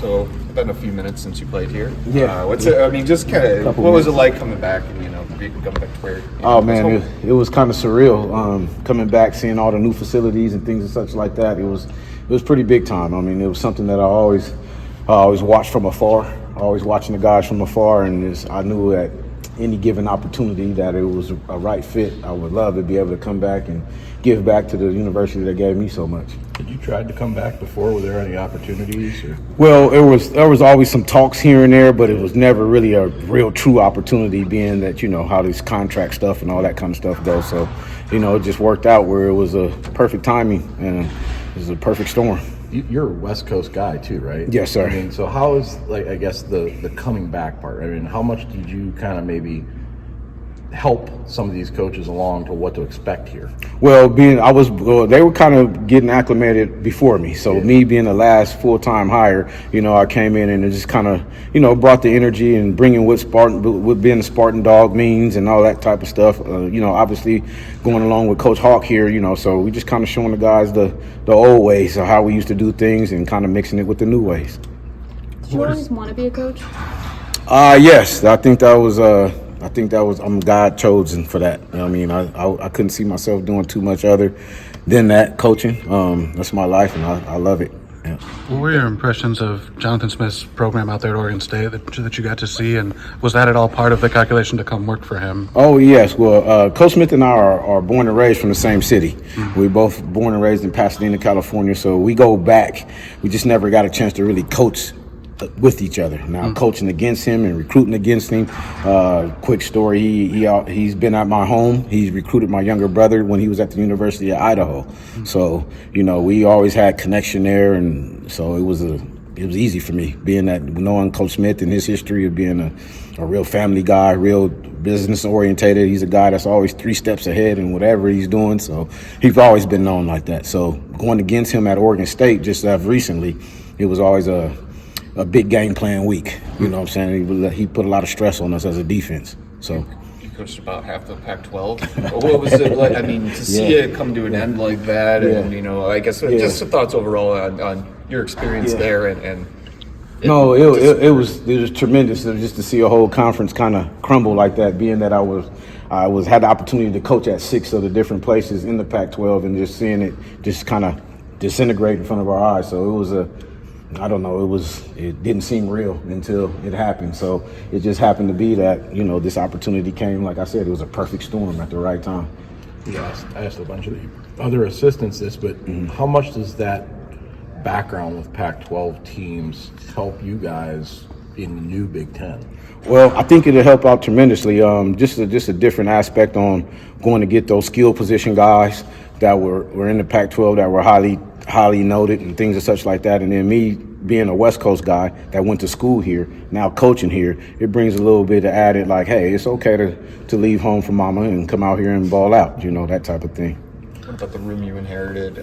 So it's been a few minutes since you played here. Yeah. What's it? I mean, just kind of what was it like coming back and coming back to where? Oh man, it was kind of surreal. Coming back, seeing all the new facilities and things and such like that. It was pretty big time. I mean, it was something that I always watched from afar. Always watching the guys from afar, and I knew that any given opportunity that it was a right fit, I would love to be able to come back and give back to the university that gave me so much. Did you try to come back before? Were there any opportunities? Or? Well, there was always some talks here and there, but it was never really a real true opportunity, being that how this contract stuff and all that kind of stuff goes. So, it just worked out where it was a perfect timing and it was a perfect storm. You're a West Coast guy too, right? Yes, sir. I mean, so how is the coming back part? I mean, how much did you kind of maybe help some of these coaches along to what to expect here? Well, they were kind of getting acclimated before me. So me being the last full-time hire, I came in and it just kind of, brought the energy and bringing what being a Spartan dog means and all that type of stuff. Obviously going along with Coach Hawk here, so we just kind of showing the guys the old ways of how we used to do things and kind of mixing it with the new ways. Did you always want to be a coach? Yes, I think that was I'm God chosen for that. I mean, I couldn't see myself doing too much other than that, coaching. That's my life, and I love it. Yeah. What were your impressions of Jonathan Smith's program out there at Oregon State that you got to see, and was that at all part of the calculation to come work for him? Oh, yes. Well, Coach Smith and I are born and raised from the same city. Mm-hmm. We're both born and raised in Pasadena, California, so we go back. We just never got a chance to really coach with each other. Now, coaching against him and recruiting against him. Quick story, he's been at my home. He's recruited my younger brother when he was at the University of Idaho. So, we always had connection there, and so it was easy for me, being that knowing Coach Smith and his history of being a real family guy, real business orientated. He's a guy that's always 3 steps ahead in whatever he's doing. So he's always been known like that. So going against him at Oregon State just recently, it was always a big game plan week. You know what I'm saying? He put a lot of stress on us as a defense. So you coached about half the Pac-12. What was it like? I mean, to see it come to an end like that, and I guess just some thoughts overall on your experience there, and it was tremendous just to see a whole conference kind of crumble like that. Being that I had the opportunity to coach at 6 of the different places in the Pac-12, and just seeing it just kind of disintegrate in front of our eyes. So it was it didn't seem real until it happened. So it just happened to be that, this opportunity came, like I said, it was a perfect storm at the right time. Yeah, I asked a bunch of the other assistants this, but how much does that background with Pac-12 teams help you guys in the new Big Ten? Well, I think it'll help out tremendously. Just a different aspect on going to get those skill position guys that were in the Pac-12 that were highly noted and things and such like that. And then me being a West Coast guy that went to school here, now coaching here, it brings a little bit of added, like, hey, it's okay to leave home for mama and come out here and ball out, that type of thing. What about the room you inherited?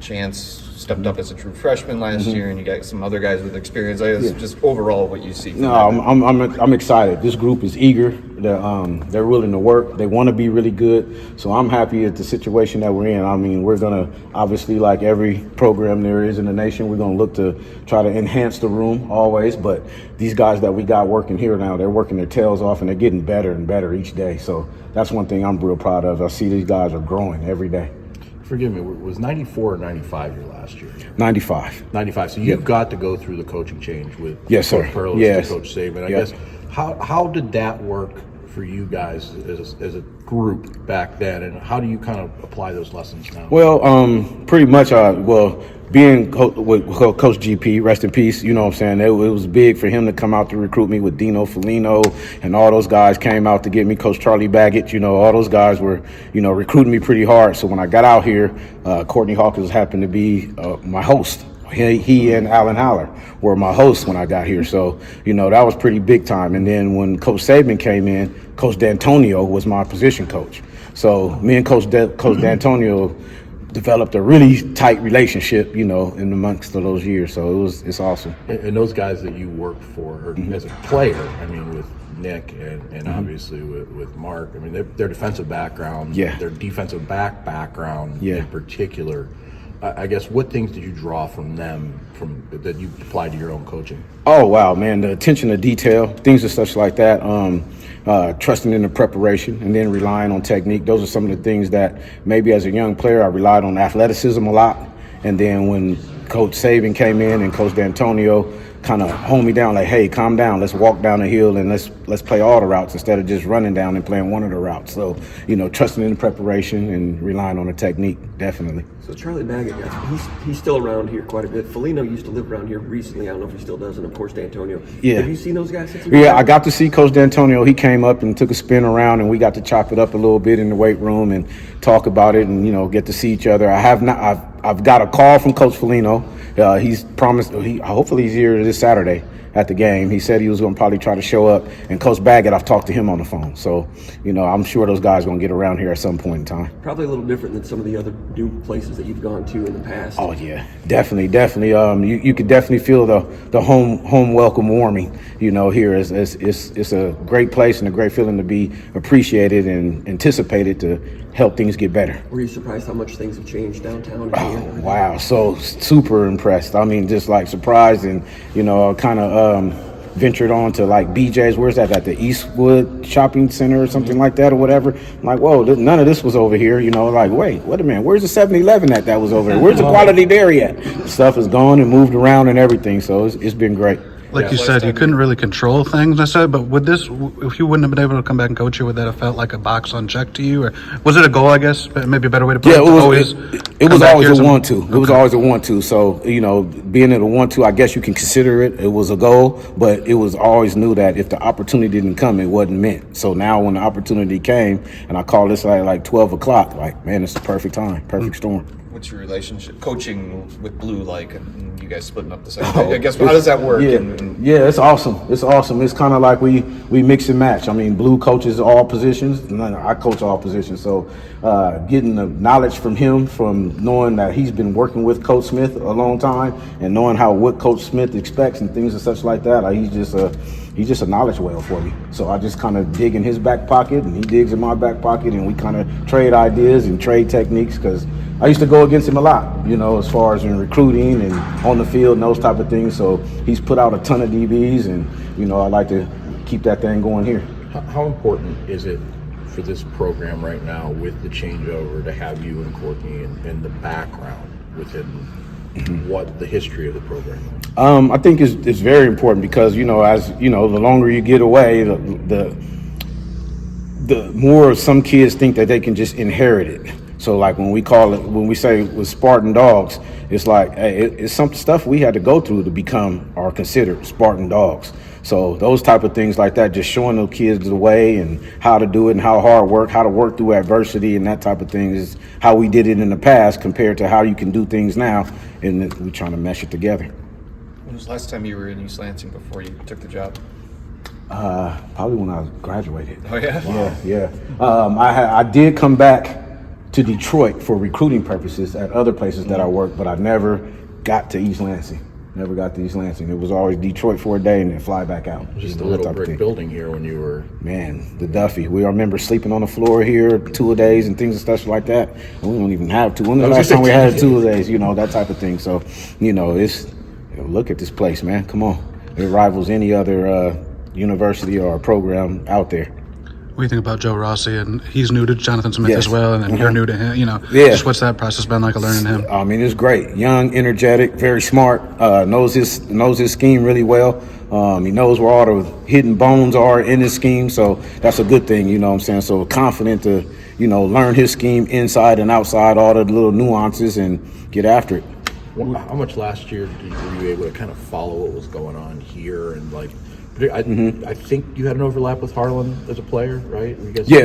Chance stepped up as a true freshman last year, and you got some other guys with experience. I guess just overall what you see. No, I'm excited. This group is eager. They're willing to work. They want to be really good. So I'm happy at the situation that we're in. I mean, we're gonna obviously, like every program there is in the nation, we're gonna look to try to enhance the room always. But these guys that we got working here now, they're working their tails off, and they're getting better and better each day. So that's one thing I'm real proud of. I see these guys are growing every day. Forgive me, was 94 or 95 your last year? 95. 95. So you've got to go through the coaching change with Yes, sir. Coach Perlis to Coach Saban. I guess how did that work for you guys as a group back then, and how do you kind of apply those lessons now? Well, pretty much, being with Coach GP, rest in peace, you know what I'm saying, it was big for him to come out to recruit me with Dino Felino, and all those guys came out to get me, Coach Charlie Baggett, all those guys were, recruiting me pretty hard. So when I got out here, Courtney Hawkins happened to be my host. He and Alan Haller were my hosts when I got here. So, that was pretty big time. And then when Coach Saban came in, Coach D'Antonio was my position coach. So me and Coach D'Antonio developed a really tight relationship, in amongst those years. So it's awesome. And those guys that you worked for as a player, I mean, with Nick and obviously with Mark, I mean, their defensive background, their defensive background in particular, I guess what things did you draw from them that you applied to your own coaching? Oh wow, man! The attention to detail, things and such like that. Trusting in the preparation, and then relying on technique. Those are some of the things that maybe as a young player I relied on athleticism a lot. And then when Coach Saban came in and Coach D'Antonio kind of honed me down, like, hey, calm down, let's walk down the hill and let's play all the routes instead of just running down and playing one of the routes. So, trusting in the preparation and relying on the technique, definitely. So Charlie Baggett, guys, he's still around here quite a bit. Foligno used to live around here recently. I don't know if he still does, and of course D'Antonio. Yeah. Have you seen those guys since? Yeah, I got to see Coach D'Antonio. He came up and took a spin around, and we got to chop it up a little bit in the weight room and talk about it, and get to see each other. I've got a call from Coach Foligno. He's promised. Hopefully he's here this Saturday at the game. He said he was going to probably try to show up. And Coach Baggett, I've talked to him on the phone. So, I'm sure those guys are going to get around here at some point in time. Probably a little different than some of the other new places that you've gone to in the past. Oh yeah, definitely. You could definitely feel the home welcome warming. Here it's a great place and a great feeling to be appreciated and anticipated to help things get better. Were you surprised how much things have changed downtown? Oh, wow, so super impressed. I mean, just like surprised and kind of ventured on to like BJ's. Where's that? At the Eastwood Shopping Center or something like that or whatever. I'm like, whoa, none of this was over here. Like, wait a minute. Where's the 7-Eleven that was over here? Where's the Quality Dairy at? Stuff has gone and moved around and everything. So it's been great. Like you said, you couldn't really control things, I said, but would this, if you wouldn't have been able to come back and coach you, would that have felt like a box unchecked to you? Or was it a goal, I guess? Maybe a better way to put it? Yeah, it was always a 1-2. It was always a 1-2. So, being at a 1-2, I guess you can consider it was a goal, but it was always knew that if the opportunity didn't come, it wasn't meant. So now when the opportunity came, and I called this at like 12 o'clock, like, man, it's the perfect time, perfect storm. What's your relationship, coaching with Blue, like, and you guys splitting up the second? I guess, how does that work? Yeah, it's awesome. It's awesome. It's kind of like we mix and match. I mean, Blue coaches all positions, and I coach all positions. So getting the knowledge from him, from knowing that he's been working with Coach Smith a long time, and knowing what Coach Smith expects and things and such like that, he's just a knowledge well for me. So I just kind of dig in his back pocket, and he digs in my back pocket, and we kind of trade ideas and trade techniques, because I used to go against him a lot, as far as in recruiting and on the field and those type of things. So he's put out a ton of DBs, and, I like to keep that thing going here. How important is it for this program right now with the changeover to have you and Courtney and the background within what the history of the program is? I think it's very important because, as the longer you get away, the more some kids think that they can just inherit it. So like when we say with Spartan dogs, it's like, hey, it's some stuff we had to go through to become or considered Spartan dogs. So those type of things like that, just showing those kids the way and how to do it and how hard work, how to work through adversity and that type of thing is how we did it in the past compared to how you can do things now. And we're trying to mesh it together. When was the last time you were in East Lansing before you took the job? Probably when I graduated. Oh yeah? Wow. Yeah. I did come back to Detroit for recruiting purposes at other places that I worked, but I never got to East Lansing. It was always Detroit for a day and then fly back out. Just a little brick building here when you were... Man, the Duffy. I remember sleeping on the floor here 2-a-days and things and stuff like that. We don't even have 2. When was the last time we had 2-a-days? That type of thing. So, it's... look at this place, man. Come on. It rivals any other university or program out there. What do you think about Joe Rossi? And he's new to Jonathan Smith as well, and then you're new to him. Just what's that process been like learning him? I mean, it's great. Young, energetic, very smart. Knows his scheme really well. He knows where all the hidden bones are in his scheme, so that's a good thing. You know what I'm saying? So confident to learn his scheme inside and outside, all the little nuances, and get after it. How much last year were you able to kind of follow what was going on here and like? I think you had an overlap with Harlan as a player, right?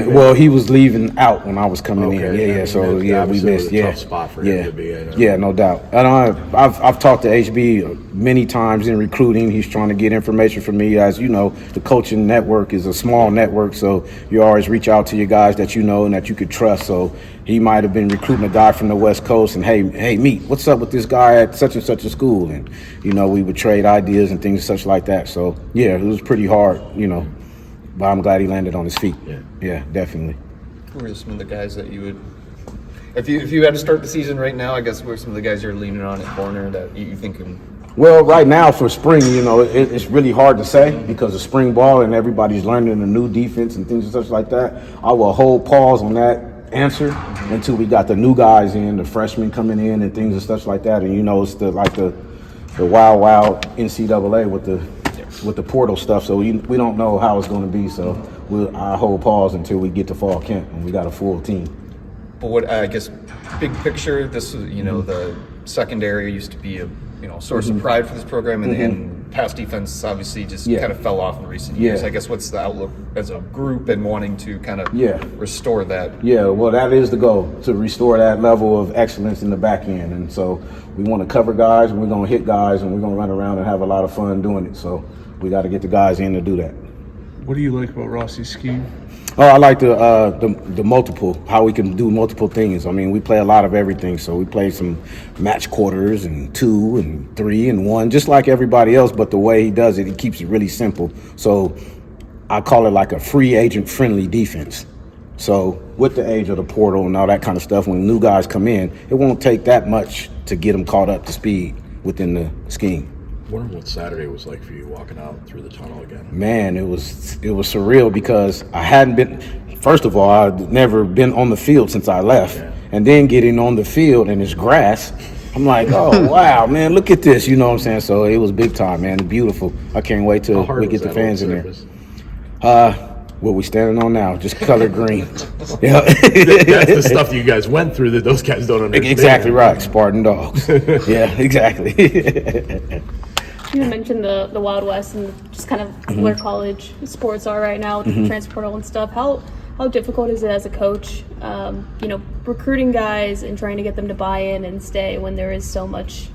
Well, he was leaving out when I was coming in. Yeah. So we missed. Tough spot for him to be in. Yeah, no doubt. And I've talked to HB many times in recruiting. He's trying to get information from me. As you know, the coaching network is a small network, so you always reach out to your guys that you know and that you could trust. So he might have been recruiting a guy from the West Coast, and hey, meet, what's up with this guy at such and such a school? And we would trade ideas and things such like that. So yeah, it was pretty hard, but I'm glad he landed on his feet. Yeah, definitely. Who were some of the guys that you would If you had to start the season right now, I guess where some of the guys you're leaning on at corner that you think can. Well, right now for spring, it's really hard to say because of spring ball and everybody's learning a new defense and things and such like that. I will hold pause on that answer until we got the new guys in, the freshmen coming in and things and such like that. And it's the wild NCAA with the portal stuff. So we don't know how it's going to be. So I hold pause until we get to fall camp and we got a full team. But what I guess big picture, this is the secondary used to be a source of pride for this program, and pass defense obviously just kind of fell off in recent years. I guess what's the outlook as a group and wanting to kind of restore that? Yeah, well, that is the goal, to restore that level of excellence in the back end. And so we want to cover guys, and we're going to hit guys, and we're going to run around and have a lot of fun doing it. So we got to get the guys in to do that. What do you like about Rossi's scheme? Oh, I like the multiple, how we can do multiple things. I mean, we play a lot of everything. So we play some match quarters and 2 and 3 and 1, just like everybody else. But the way he does it, he keeps it really simple. So I call it like a free agent friendly defense. So with the age of the portal and all that kind of stuff, when new guys come in, it won't take that much to get them caught up to speed within the scheme. I wonder what Saturday was like for you walking out through the tunnel again. Man, it was surreal because I hadn't been. First of all, I'd never been on the field since I left, and then getting on the field and it's grass. I'm like, oh wow, man, look at this. You know what I'm saying? So it was big time, man. Beautiful. I can't wait till we get the fans in there. What we standing on now, just color green. Yeah, that's the stuff you guys went through that those guys don't understand. Exactly right, Spartan dogs. Yeah, exactly. You mentioned the Wild West and just kind of where college sports are right now with the transfer portal and stuff. How difficult is it as a coach, recruiting guys and trying to get them to buy in and stay when there is so much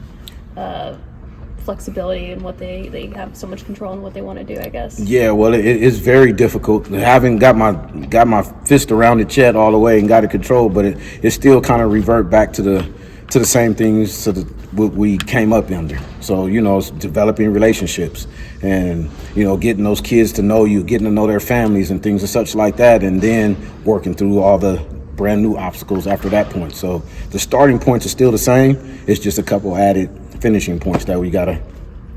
flexibility in what they have so much control in what they want to do, I guess? Yeah, well, it is very difficult. I haven't got my fist around the chat all the way and got it controlled, but it still kind of revert back to the same things what we came up under. So, it's developing relationships and, getting those kids to know you, getting to know their families and things and such like that, and then working through all the brand new obstacles after that point. So the starting points are still the same. It's just a couple added finishing points that we got to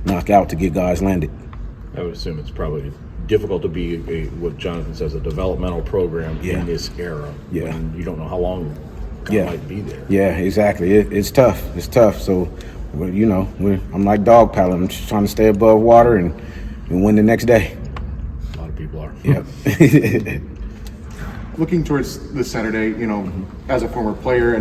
knock out to get guys landed. I would assume it's probably difficult to be what Jonathan says, a developmental program in this era. Yeah. When you don't know how long might be there. Yeah, exactly. It's tough. It's tough. So, I'm like dog paddling. I'm just trying to stay above water and win the next day. A lot of people are. Yep. Looking towards this Saturday, as a former player and